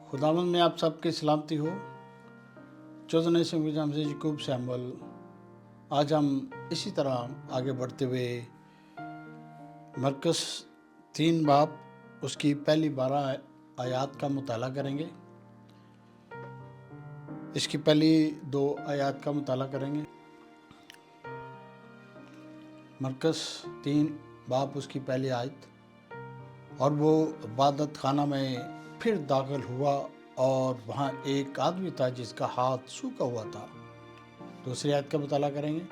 खुदावंद में आप सबकी सलामती हो। चौदह से हमसे यकूब से अमल। आज हम इसी तरह आगे बढ़ते हुए मरकस 3 बाब उसकी पहली 12 आयात का मुताला करेंगे। इसकी पहली 2 आयात का मुताला करेंगे। मरकस 3 बाब उसकी पहली आयत। और वो इबादत खाना में फिर दाखिल हुआ और वहाँ एक आदमी था जिसका हाथ सूखा हुआ था। दूसरी आयत का मुताला करेंगे।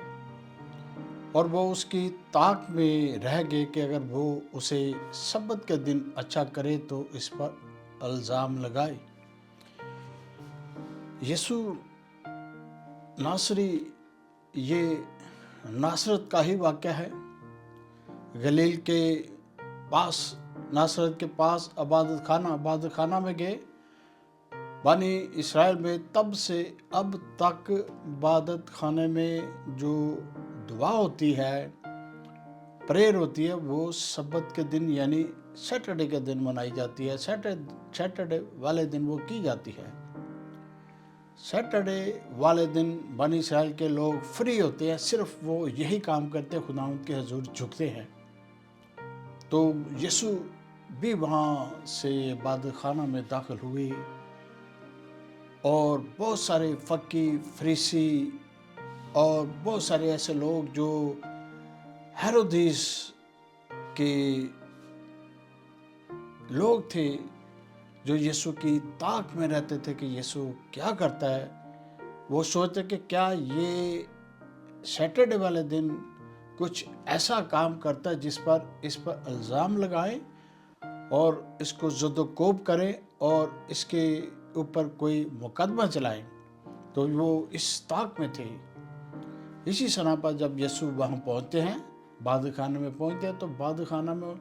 और वो उसकी ताक में रह गए कि अगर वो उसे सब्बत के दिन अच्छा करे तो इस पर इल्ज़ाम लगाए। यीशु नासरी, ये नासरत का ही वाक़या है। गलील के पास, नासरत के पास इबादत खाना में गए। बानी इसराइल में तब से अब तक इबादत खाने में जो दुआ होती है, प्रेयर होती है, वो सब्बत के दिन यानी सैटरडे के दिन मनाई जाती है। सैटरडे वाले दिन वो की जाती है। सैटरडे वाले दिन बानी इसराइल के लोग फ्री होते हैं, सिर्फ वो यही काम करते हैं, खुदावंद के हजूर झुकते हैं। तो यीशु भी वहाँ से इबादत खाना में दाखिल हुए और बहुत सारे फक्की, फरीसी और बहुत सारे ऐसे लोग जो हेरोदेस के लोग थे, जो यीशु की ताक में रहते थे कि यीशु क्या करता है। वो सोचते कि क्या ये सैटरडे वाले दिन कुछ ऐसा काम करता है इस पर इल्ज़ाम लगाएं और इसको ज़द-ओ-कोब करें और इसके ऊपर कोई मुकदमा चलाएं। तो वो इस ताक में थे। इसी समय पर जब यीशु वहाँ पहुँचते हैं, इबादत खाने में पहुँचते हैं, तो इबादत खाना में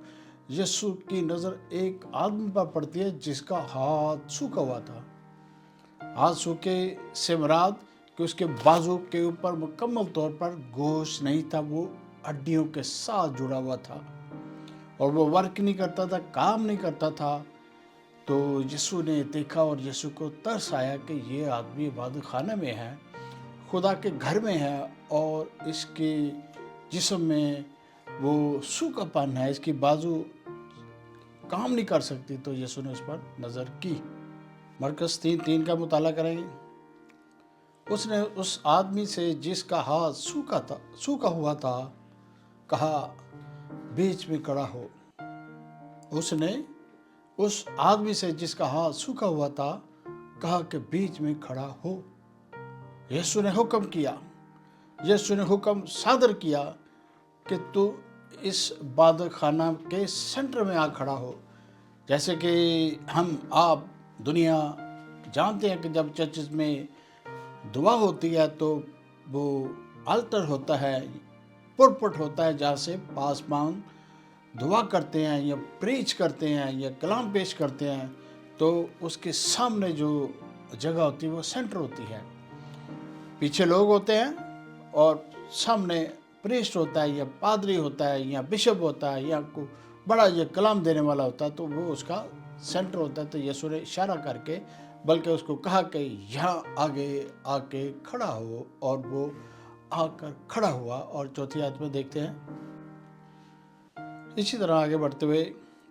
यीशु की नज़र एक आदमी पर पड़ती है जिसका हाथ सूखा हुआ था। हाथ सूखे से मुराद कि उसके बाजू के ऊपर मुकम्मल तौर पर गोश्त नहीं था, वो हड्डियों के साथ जुड़ा हुआ था और वो वर्क नहीं करता था, काम नहीं करता था। तो यीशु ने देखा और यीशु को तरस आया कि ये आदमी इबादत खाने में है, खुदा के घर में है और इसके जिस्म में वो सूखापन है, इसकी बाजू काम नहीं कर सकती। तो यीशु ने उस पर नज़र की। मरकस 3:3 का मुताला करेंगे। उसने उस आदमी से जिसका हाथ सूखा हुआ था कहा, बीच में खड़ा हो। उसने उस आदमी से जिसका हाथ सूखा हुआ था कहा कि बीच में खड़ा हो। यीशु ने हुक्म किया, यीशु ने हुक्म सादर किया कि तू इस इबादत खाना के सेंटर में आ खड़ा हो। जैसे कि आप दुनिया जानते हैं कि जब चर्चेस में दुआ होती है तो वो अल्टर होता है, पुरपट होता है, जहाँ से पासबान दुआ करते हैं या प्रीच करते हैं या कलाम पेश करते हैं, तो उसके सामने जो जगह होती है वो सेंटर होती है। पीछे लोग होते हैं और सामने प्रीस्ट होता है या पादरी होता है या बिशप होता है या कोई बड़ा ये कलाम देने वाला होता है, तो वो उसका सेंटर होता है। तो यीशु ने इशारा करके बल्कि उसको कहा कि यहाँ आगे आके खड़ा हो, और वो आकर खड़ा हुआ। और चौथी आयत में देखते हैं, इसी तरह आगे बढ़ते हुए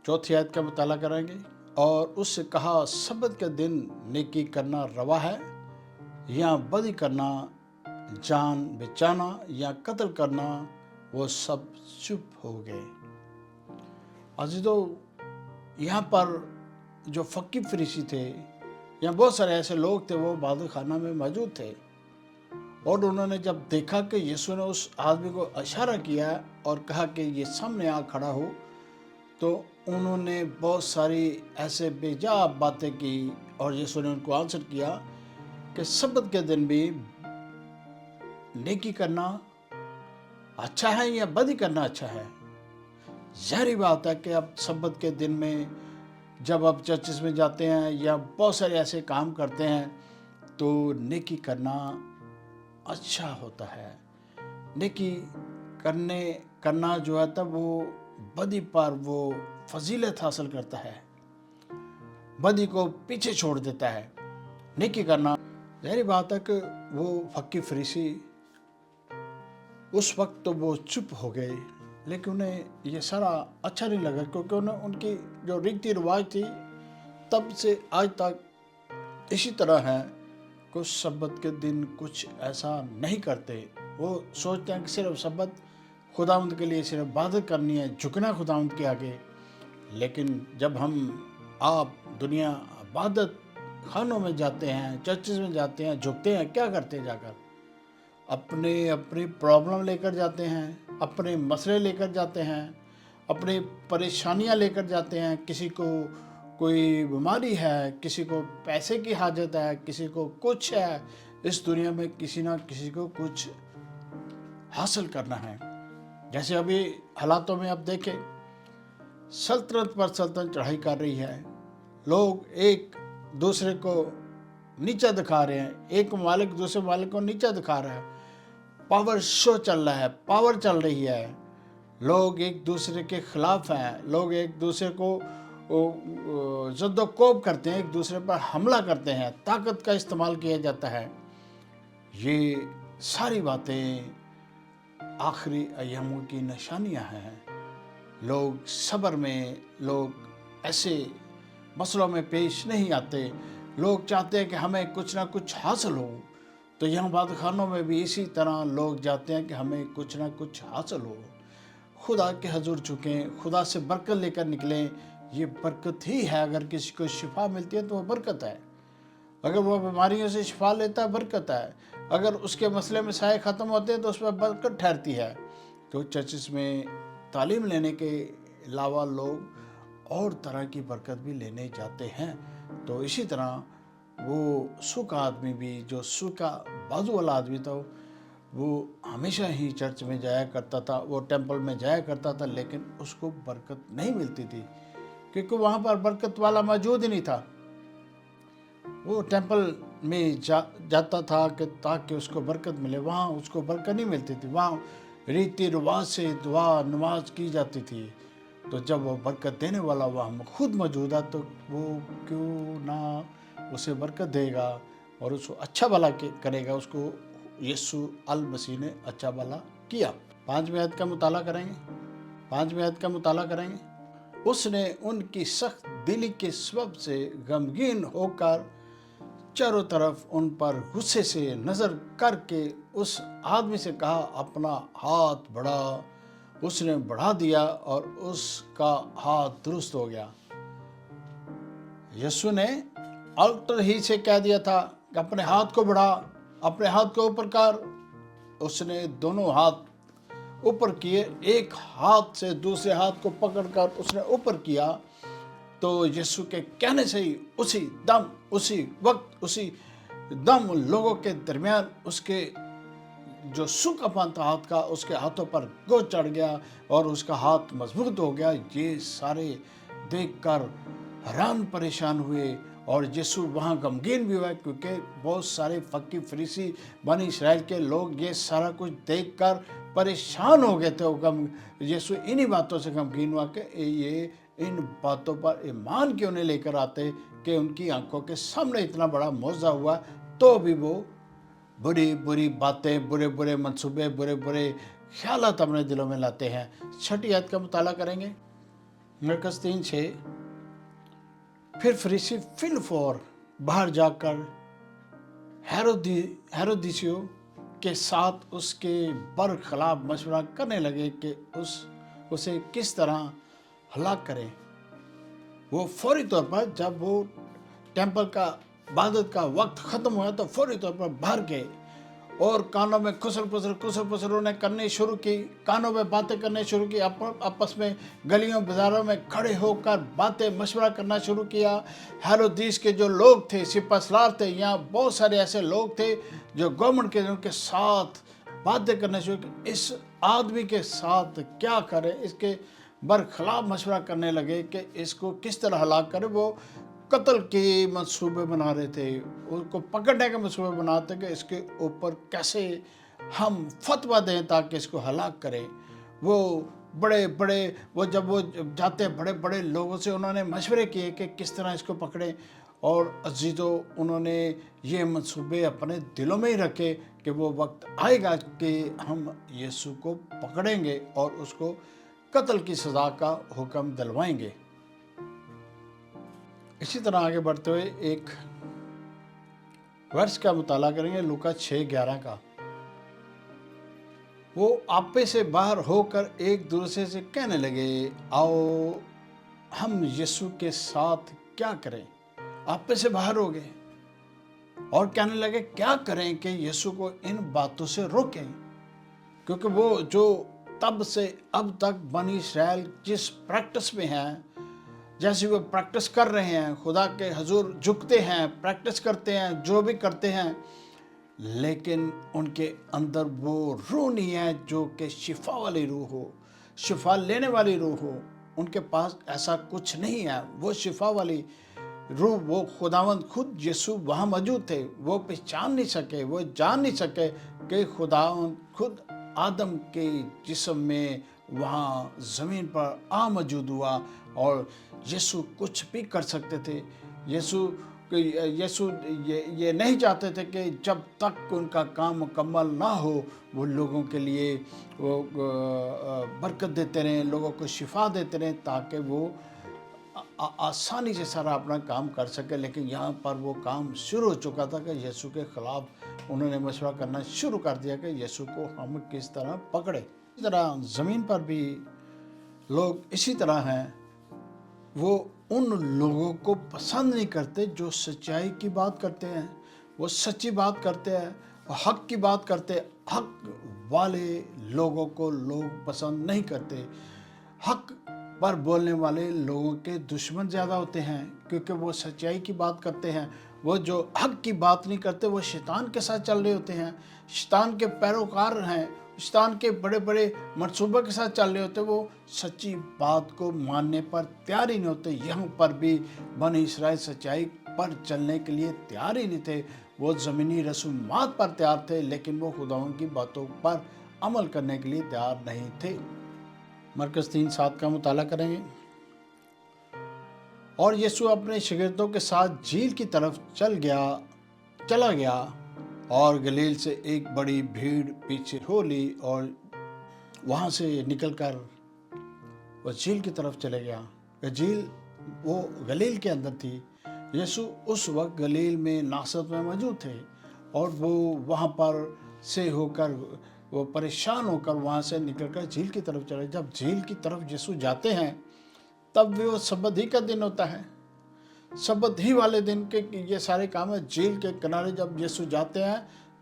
चौथी आयत का मुताला करेंगे। और उससे कहा, सब्बत के दिन नेकी करना रवा है या बदी करना, जान बचाना या कत्ल करना, वो सब चुप हो गए। अजीजों, यहाँ पर जो फक्की फरीसी थे, यहाँ बहुत सारे ऐसे लोग थे, वो इबादत खाना में मौजूद थे। और उन्होंने जब देखा कि यीशु ने उस आदमी को इशारा किया और कहा कि ये सामने आ खड़ा हो, तो उन्होंने बहुत सारी ऐसे बेजा बातें की और यीशु ने उनको आंसर किया कि सब्बत के दिन भी नेकी करना अच्छा है या बदी करना अच्छा है। ज़ाहिर बात है कि अब सब्बत के दिन में जब आप चर्चेस में जाते हैं या बहुत सारे ऐसे काम करते हैं, तो नेकी करना अच्छा होता है। नेकी करना जो है तब वो बदी पर वो फजीलत हासिल करता है। بدی کو پیچھے چھوڑ دیتا ہے۔ نیکی کرنا، ظاہری بات ہے کہ وہ فقی فریسی اس وقت تو وہ چپ ہو گئے، لیکن انہیں یہ سارا اچھا نہیں لگا، کیونکہ انہیں ان کی جو ریتی رواج تھی تب سے آج تک اسی طرح ہے۔ کچھ سبت کے دن کچھ ایسا نہیں کرتے، وہ سوچتے ہیں کہ صرف سبت خداوند کے لیے صرف عبادت کرنی ہے، جھکنا خداوند کے آگے۔ لیکن جب آپ دنیا عبادت خانوں میں جاتے ہیں، چرچز میں جاتے ہیں، جھکتے ہیں، کیا کرتے ہیں؟ جا کر اپنی پرابلم لے کر جاتے ہیں، اپنے مسئلے لے کر جاتے ہیں، اپنی پریشانیاں لے کر جاتے ہیں۔ کسی کو کوئی بیماری ہے، کسی کو پیسے کی حاجت ہے، کسی کو کچھ ہے، اس دنیا میں کسی نہ کسی کو کچھ حاصل کرنا ہے۔ جیسے ابھی حالاتوں میں آپ دیکھیں، سلطنت پر سلطنت چڑھائی کر رہی ہے، لوگ ایک دوسرے کو نیچا دکھا رہے ہیں، ایک ممالک دوسرے ممالک کو نیچا دکھا رہا ہے، پاور شو چل رہا ہے، پاور چل رہی ہے، لوگ ایک دوسرے کے خلاف ہیں، لوگ ایک دوسرے کو زد و کوب کرتے ہیں، ایک دوسرے پر حملہ کرتے ہیں، طاقت کا استعمال کیا جاتا ہے۔ یہ ساری باتیں آخری ایاموں کی نشانیاں ہیں۔ لوگ صبر میں، لوگ ایسے مسئلوں میں پیش نہیں آتے، لوگ چاہتے ہیں کہ ہمیں کچھ نہ کچھ حاصل ہو۔ تو یہاں عبادت خانوں میں بھی اسی طرح لوگ جاتے ہیں کہ ہمیں کچھ نہ کچھ حاصل ہو، خدا کے حضور جھکیں، خدا سے برکت لے کر نکلیں۔ یہ برکت ہی ہے، اگر کسی کو شفا ملتی ہے تو وہ برکت ہے، اگر وہ بیماریوں سے شفا لیتا ہے برکت ہے، اگر اس کے مسئلے مسائل ختم ہوتے ہیں تو اس میں برکت ٹھہرتی ہے۔ تو چرچز میں تعلیم لینے کے علاوہ لوگ اور طرح کی برکت بھی لینے جاتے ہیں۔ تو اسی طرح وہ سوکھا آدمی بھی، جو سوکھا بازو والا آدمی تھا، وہ ہمیشہ ہی چرچ میں جایا کرتا تھا، وہ ٹیمپل میں جایا کرتا تھا، لیکن اس کو برکت نہیں ملتی تھی، کیونکہ وہاں پر برکت والا موجود ہی نہیں تھا۔ وہ ٹیمپل میں جاتا تھا کہ تاکہ اس کو برکت ملے، وہاں اس کو برکت نہیں ملتی تھی، وہاں ریتی رواج سے دعا نماز کی جاتی تھی۔ تو جب وہ برکت دینے والا وہاں خود موجود ہے تو وہ کیوں نہ اسے برکت دے گا اور اس کو اچھا بھلا کرے گا۔ اس کو یسوع المسیح نے اچھا بھلا کیا۔ 5ویں آیت کا مطالعہ کریں گے، 5ویں آیت کا مطالعہ کریں گے۔ اس نے ان کی سخت دلی کے سبب سے غمگین ہو کر چاروں طرف ان پر غصے سے نظر کر کے اس آدمی سے کہا، اپنا ہاتھ بڑھا۔ اس نے بڑھا دیا اور اس کا ہاتھ درست ہو گیا۔ یسوع نے الٹر ہی سے کہہ دیا تھا کہ اپنے ہاتھ کو بڑھا، اپنے ہاتھ کو اوپر کر۔ اس نے دونوں ہاتھ اوپر کیے، ایک ہاتھ سے دوسرے ہاتھ کو پکڑ کر اس نے اوپر کیا۔ تو یسوع کے کہنے سے ہی اسی دم، اسی وقت، اسی دم لوگوں کے درمیان اس کے جو سوکھا پن تھا ہاتھ کا، اس کے ہاتھوں پر گوشت چڑھ گیا اور اس کا ہاتھ مضبوط ہو گیا۔ یہ سارے دیکھ کر حیران پریشان ہوئے، اور یسوع وہاں غمگین بھی ہوا، کیونکہ بہت سارے فقی فریسی بنی اسرائیل کے لوگ یہ سارا کچھ دیکھ کر پریشان ہو گئے تھے۔ یسوع انہی باتوں سے غمگین ہوا کہ یہ ان باتوں پر ایمان کیوں نہیں لے کر آتے، کہ ان کی آنکھوں کے سامنے اتنا بڑا معجزہ ہوا تو بھی وہ بری بری باتیں، برے برے منصوبے، برے برے خیالات اپنے دلوں میں لاتے ہیں۔ 6 آیت کا مطالعہ کریں گے، مرکز 3:6۔ پھر فریسی فی الفور باہر جا کر ہیرودیسیوں کے ساتھ اس کے برخلاف مشورہ کرنے لگے کہ اسے کس طرح ہلاک کریں۔ وہ فوری طور پر جب وہ ٹیمپل کا عبادت کا وقت ختم ہوا تو فوری طور پر باہر گئے اور کانوں میں کسر پسر انہیں کرنی شروع کی، کانوں میں باتیں کرنے شروع کی، آپس میں گلیوں بازاروں میں کھڑے ہو کر باتیں مشورہ کرنا شروع کیا۔ ہیرودیس کے جو لوگ تھے، سپہ سالار تھے، یہاں بہت سارے ایسے لوگ تھے جو گورنمنٹ کے ان کے ساتھ باتیں کرنے شروع کی، اس آدمی کے ساتھ کیا کریں، اس کے برخلاف مشورہ کرنے لگے کہ اس کو کس طرح ہلاک کرے۔ وہ قتل کے منصوبے بنا رہے تھے، اس کو پکڑنے کے منصوبے بناتے کہ اس کے اوپر کیسے ہم فتویٰ دیں تاکہ اس کو ہلاک کریں۔ وہ بڑے بڑے جب وہ جاتے بڑے بڑے لوگوں سے انہوں نے مشورے کیے کہ کس طرح اس کو پکڑیں، اور عزیزو انہوں نے یہ منصوبے اپنے دلوں میں ہی رکھے کہ وہ وقت آئے گا کہ ہم یسوع کو پکڑیں گے اور اس کو قتل کی سزا کا حکم دلوائیں گے۔ اسی طرح آگے بڑھتے ہوئے ایک ورس کا مطالعہ کریں گے، لوکا 6:11 کا۔ وہ آپے سے باہر ہو کر ایک دوسرے سے کہنے لگے، آؤ ہم یسوع کے ساتھ کیا کریں؟ آپے سے باہر ہو گئے اور کہنے لگے کیا کریں کہ یسوع کو ان باتوں سے روکیں، کیونکہ وہ جو تب سے اب تک بنی اسرائیل جس پریکٹس میں ہیں، جیسے وہ پریکٹس کر رہے ہیں، خدا کے حضور جھکتے ہیں، پریکٹس کرتے ہیں، جو بھی کرتے ہیں، لیکن ان کے اندر وہ روح نہیں ہے جو کہ شفا والی روح ہو، شفا لینے والی روح ہو۔ ان کے پاس ایسا کچھ نہیں ہے، وہ شفا والی روح، وہ خداوند خود یسوع وہاں موجود تھے، وہ پہچان نہیں سکے، وہ جان نہیں سکے کہ خداوند خود آدم کے جسم میں وہاں زمین پر موجود ہوا، اور یسوع کچھ بھی کر سکتے تھے۔ یسوع یہ نہیں چاہتے تھے کہ جب تک ان کا کام مکمل نہ ہو وہ لوگوں کے لیے وہ برکت دیتے رہیں، لوگوں کو شفا دیتے رہیں، تاکہ وہ آسانی سے سارا اپنا کام کر سکے۔ لیکن یہاں پر وہ کام شروع ہو چکا تھا کہ یسوع کے خلاف انہوں نے مشورہ کرنا شروع کر دیا کہ یسوع کو ہم کس طرح پکڑے۔ اسی طرح زمین پر بھی لوگ اسی طرح ہیں، وہ ان لوگوں کو پسند نہیں کرتے جو سچائی کی بات کرتے ہیں، وہ سچی بات کرتے ہیں، حق کی بات کرتے ہیں۔ حق والے لوگوں کو لوگ پسند نہیں کرتے۔ حق پر بولنے والے لوگوں کے دشمن زیادہ ہوتے ہیں، کیونکہ وہ سچائی کی بات کرتے ہیں۔ وہ جو حق کی بات نہیں کرتے وہ شیطان کے ساتھ چل رہے ہوتے ہیں، شیطان کے پیروکار ہیں، شیطان کے بڑے بڑے منصوبوں کے ساتھ چل رہے ہوتے ہیں، وہ سچی بات کو ماننے پر تیار ہی نہیں ہوتے۔ یہاں پر بھی بنی اسرائیل سچائی پر چلنے کے لیے تیار ہی نہیں تھے، وہ زمینی رسومات پر تیار تھے، لیکن وہ خداوند کی باتوں پر عمل کرنے کے لیے تیار نہیں تھے۔ مرکز 3:7 کا مطالعہ کریں گے۔ اور یسوع اپنے شاگردوں کے ساتھ جھیل کی طرف چلا گیا، اور گلیل سے ایک بڑی بھیڑ پیچھے ہو لی، اور وہاں سے نکل کر وہ جھیل کی طرف چلے گیا۔ جھیل وہ گلیل کے اندر تھی۔ یسوع اس وقت گلیل میں ناصرت میں موجود تھے، اور وہ وہاں پر سے ہو کر وہ پریشان ہو کر وہاں سے نکل کر جھیل کی طرف چلے۔ جب جھیل کی طرف یسوع جاتے ہیں تب بھی وہ سبت ہی کا دن ہوتا ہے، سبت ہی والے دن کے یہ سارے کام ہیں۔ جھیل کے کنارے جب یسوع جاتے ہیں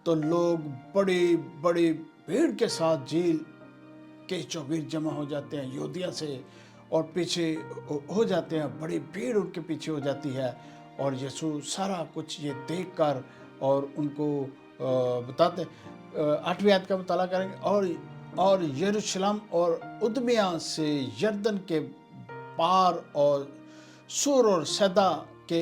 تو لوگ بڑی بڑی بھیڑ کے ساتھ جھیل کے چوگیر جمع ہو جاتے ہیں یہودیہ سے، اور پیچھے ہو جاتے ہیں، بڑی بھیڑ ان کے پیچھے ہو جاتی ہے، اور یسوع سارا کچھ یہ دیکھ کر اور ان کو بتاتے 8ویں آیت کا مطالعہ کریں گے۔ اور یروشلم اور ادمیہ سے یردن کے پار اور سور اور سیدا کے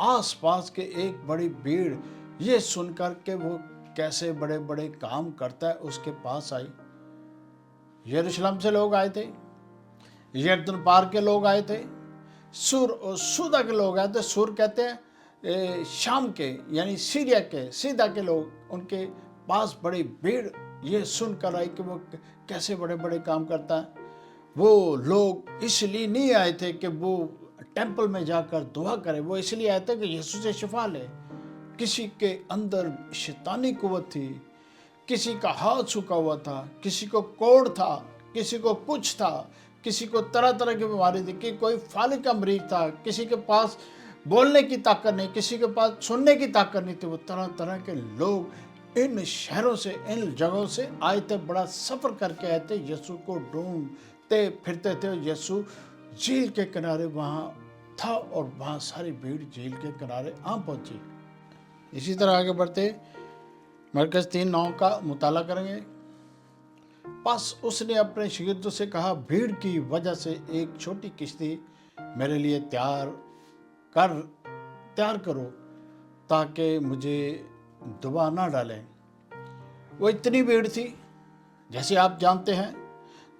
آس پاس کے ایک بڑی بھیڑ یہ سن کر کہ وہ کیسے بڑے بڑے کام کرتا ہے اس کے پاس آئی۔ یروشلم سے لوگ آئے تھے، یردن پار کے لوگ آئے تھے، سور اور سودا کے لوگ آئے تھے۔ سور کہتے ہیں شام کے، یعنی سیریا کے، سیدا کے لوگ، ان کے پاس بڑی بھیڑ یہ سن کر آئی کہ وہ کیسے بڑے بڑے کام کرتا ہے۔ وہ لوگ اس لیے نہیں آئے تھے کہ وہ ٹیمپل میں جا کر دعا کرے، وہ اس لیے آئے تھے کہ یسوع سے شفا لے۔ کسی کے اندر شیطانی قوت تھی، کسی کا ہاتھ سوکھا ہوا تھا، کسی کو کوڑ تھا، کسی کو کچھ تھا، کسی کو طرح طرح کی بیماری تھی، کہ کوئی فالج کا مریض تھا، کسی کے پاس بولنے کی طاقت نہیں، کسی کے پاس سننے کی طاقت نہیں تھی۔ وہ طرح طرح کے لوگ ان شہروں سے، ان جگہوں سے آئے تھے، بڑا سفر کر کے آئے تھے، یسوع کو ڈھونڈتے پھرتے تھے۔ یسوع جھیل کے کنارے وہاں تھا، اور وہاں ساری بھیڑ جھیل کے کنارے پہنچی۔ اسی طرح آگے بڑھتے مرکز 3:9 کا مطالعہ کریں گے۔ پس اس نے اپنے شاگردوں سے کہا، بھیڑ کی وجہ سے ایک چھوٹی کشتی میرے لیے تیار کرو، تاکہ مجھے ڈبا نہ ڈالیں۔ وہ اتنی بھیڑ تھی، جیسے آپ جانتے ہیں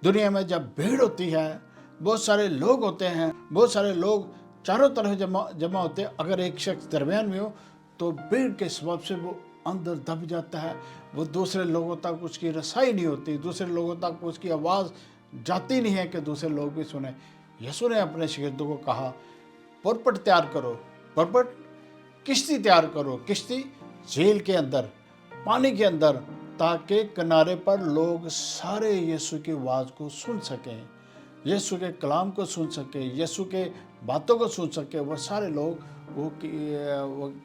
दुनिया में जब भीड़ होती है, बहुत सारे लोग होते हैं, बहुत सारे लोग चारों तरफ जमा होते हैं, अगर एक शख्स दरमियान में हो तो भीड़ के सबब से वो अंदर दब जाता है, वो दूसरे लोगों तक उसकी रसाई नहीं होती, दूसरे लोगों तक उसकी आवाज़ जाती नहीं है कि दूसरे लोग भी सुने। यीशु ने अपने शागिर्दों को कहा, पुरपट तैयार करो, पुरपट किश्ती तैयार करो, किश्ती झील के अंदर, पानी के अंदर, ताकि किनारे पर लोग सारे यीशु की आवाज़ को सुन सकें, यीशु के कलाम को सुन सकें, यीशु के बातों को सुन सकें। वो सारे लोग वो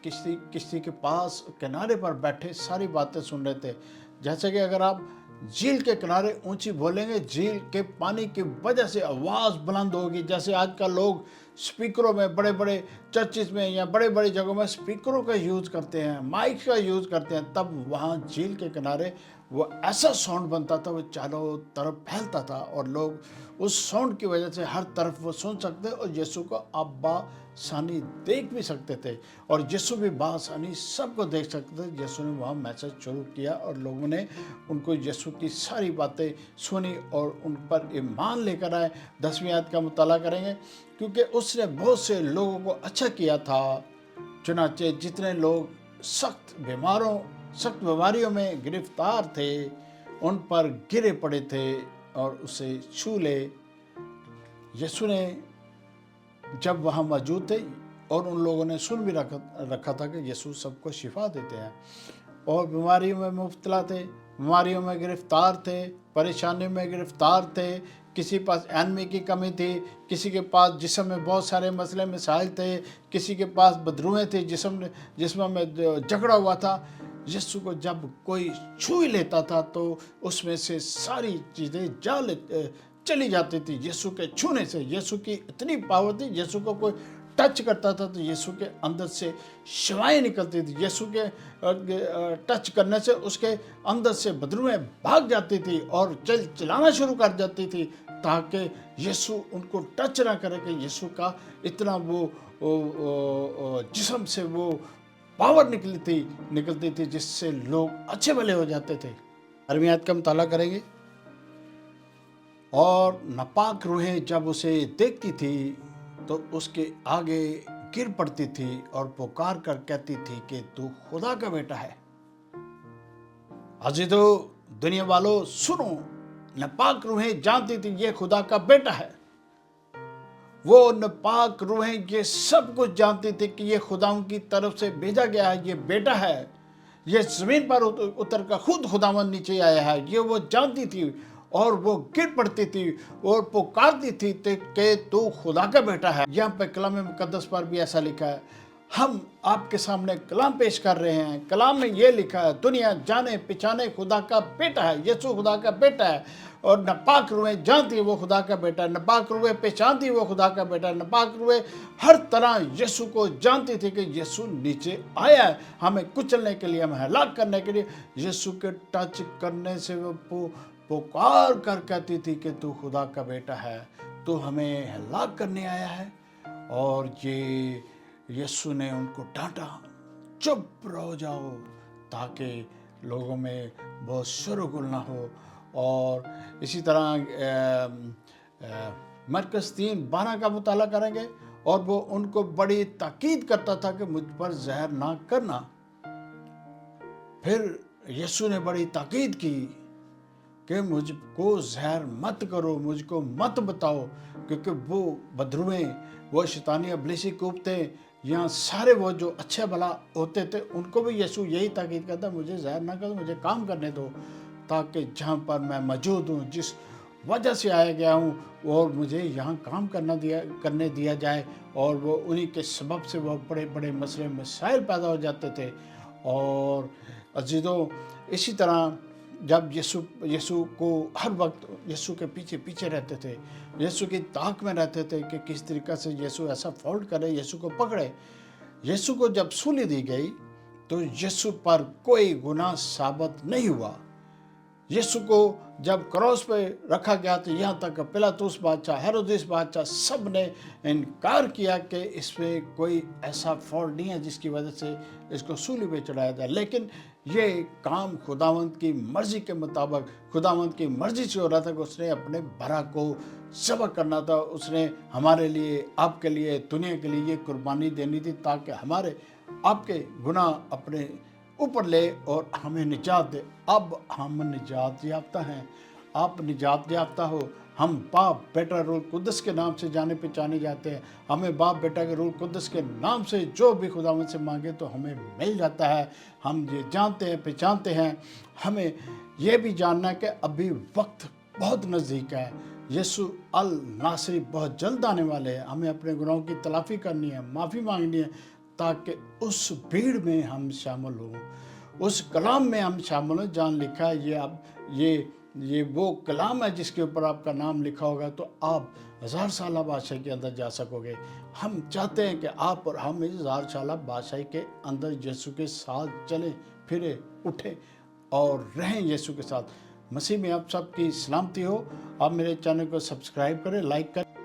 किश्ती के पास किनारे पर बैठे सारी बातें सुन रहे थे। जैसे कि अगर आप झील के किनारे ऊंची बोलेंगे, झील के पानी की वजह से आवाज़ बुलंद होगी। जैसे आजकल लोग स्पीकरों में, बड़े बड़े चर्चिस में या बड़े बड़े जगहों में स्पीकरों का यूज़ करते हैं, माइक का यूज़ करते हैं, तब वहाँ झील के किनारे वो ऐसा साउंड बनता था, वो चारों तरफ फैलता था और लोग उस साउंड की वजह से हर तरफ वो सुन सकते और यीशु को आप बासानी देख भी सकते थे, और यीशु भी बासानी सबको देख सकते थे। यीशु ने वहाँ मैसेज शुरू किया और लोगों ने उनको यीशु की सारी बातें सुनी और उन पर ईमान लेकर आए। 10वीं आयत का मुताला करेंगे, क्योंकि उसने बहुत से लोगों को अच्छा किया था, चुनाचे जितने लोग सख्त बीमारियों में गिरफ्तार थे उन पर गिरे पड़े थे और उसे छू ले। यीशु ने जब वहाँ मौजूद थे और उन लोगों ने सुन भी रखा था कि यीशु सबको शिफा देते हैं, और बीमारियों में मुब्तला थे, बीमारियों में गिरफ्तार थे, परेशानियों में गिरफ्तार थे, किसी पास एनमी की कमी थी, किसी के पास जिस्म में बहुत सारे मसले मसाइल थे, किसी के पास बदरुएँ थी, जिस्म में झगड़ा हुआ था। यीशु को जब कोई छू ही लेता था तो उसमें से सारी चीज़ें चली जाती थी यीशु के छूने से। यीशु की इतनी पावर थी, यीशु को कोई टच करता था तो यीशु के अंदर से शिवाएँ निकलती थी, यीशु के टच करने से उसके अंदर से बदरुएँ भाग जाती थी और चलाना शुरू कर जाती थी, ताकि यीशु उनको टच ना करे कि यीशु का इतना वो जिस्म से वो पावर निकलती थी जिससे लोग अच्छे भले हो जाते थे। 11वीं आयत का मुताला करेंगे, और नापाक रूहें जब उसे देखती थी तो उसके आगे गिर पड़ती थी और पुकार कर कहती थी कि तू खुदा का बेटा है। अजीजो दुनिया वालों सुनो, नापाक रूहें जानती थी ये खुदा का बेटा है। वो नापाक रूहें ये सब कुछ जानती थी कि ये खुदावन की तरफ से भेजा गया है, ये बेटा है, ये ज़मीन पर उतर कर खुद खुदावन नीचे आया है, ये वो जानती थी। और वो गिर पड़ती थी और पुकारती थी कि तू खुदा का बेटा है। यहाँ पे कलाम मुकद्दस पर भी ऐसा लिखा है। हम आपके सामने कलाम पेश कर रहे हैं, कलाम में ये लिखा है, दुनिया जाने पहचाने खुदा का बेटा है, यीशु खुदा का बेटा है। और नापाक रूहें जानती है वो खुदा का बेटा है, नापाक रूहें पहचानती वो खुदा का बेटा है, नापाक रूहें हर तरह यीशु को जानती थी कि यीशु नीचे आया है हमें कुचलने के लिए, हमें हलाक करने के लिए। यीशु के टच करने से वो पुकार कर कहती थी कि तू खुदा का बेटा है, तू हमें हलाक करने आया है। और ये यीशु ने उनको डांटा, चुप रहो जाओ, ताकि लोगों में बहुत शोरगुल ना हो। और इसी तरह मरकस 3:12 का मुताला करेंगे, और वो उनको बड़ी ताकीद करता था कि मुझ पर जहर ना करना। फिर यीशु ने बड़ी ताकीद की कि मुझको जहर मत करो, मुझको मत बताओ, क्योंकि वो बदरुएं, वो शैतानी इब्लीसी कुफ्ते, यहाँ सारे वो जो अच्छे भला होते थे उनको भी यीशु यही ताकीद करता, मुझे जहर ना करो, मुझे काम करने दो, ताकि जहाँ पर मैं मौजूद हूँ, जिस वजह से आया गया हूँ, और मुझे यहाँ काम करने दिया जाए। और वो उन्हीं के सबब से वो बड़े बड़े मसले मसाइल पैदा हो जाते थे। और अजीज़ों इसी तरह जब यीशु को हर वक्त यीशु के पीछे रहते थे, यीशु की ताक में रहते थे कि किस तरीक़े से यीशु ऐसा फॉल्ट करे, यीशु को पकड़े। यीशु को जब सूली दी गई तो यीशु पर कोई गुनाह साबित नहीं हुआ, यीशु को जब क्रॉस पे रखा गया तो यहाँ तक पिलातुस बादशाह, हेरोदेस बादशाह, सब ने इनकार किया कि इसमें कोई ऐसा फॉल्ट नहीं है जिसकी वजह से इसको सूली पे चढ़ाया जाए। लेकिन ये काम खुदावंद की मर्जी के मुताबिक, खुदावंद की मर्जी से हो रहा था कि उसने अपने भरा को ज़बह करना था। उसने हमारे लिए, आपके लिए, दुनिया के लिए ये कुर्बानी देनी थी ताकि हमारे आपके गुनाह अपने ऊपर ले और हमें निजात दे। अब हम निजात याफ्ता हैं, आप निजात याफ्ता हो। हम बाप बेटा रूह कुद्दस के नाम से जाने पहचाने जाते हैं। हमें बाप बेटा के रूह कुद्दस के नाम से जो भी खुदावंद से मांगे तो हमें मिल जाता है। हम ये जानते हैं, पहचानते हैं। हमें ये भी जानना है कि अभी वक्त बहुत नज़दीक है। यीशु अल नासरी बहुत जल्द आने वाले हैं। हमें अपने गुनाहों की तलाफ़ी करनी है, माफ़ी मांगनी है, ताकि उस भीड़ में हम शामिल हों, उस कलाम में हम शामिल हों। जहाँ लिखा है, ये आप ये वो कलाम है जिसके ऊपर आपका नाम लिखा होगा तो आप 1000 साल बादशाही के अंदर जा सकोगे। हम चाहते हैं कि आप और हम इस 1000 साल बादशाही के अंदर यीशु के साथ चलें, फिरे, उठें और रहें यीशु के साथ। मसीह में आप सबकी सलामती हो। आप मेरे चैनल को सब्सक्राइब करें, लाइक करें।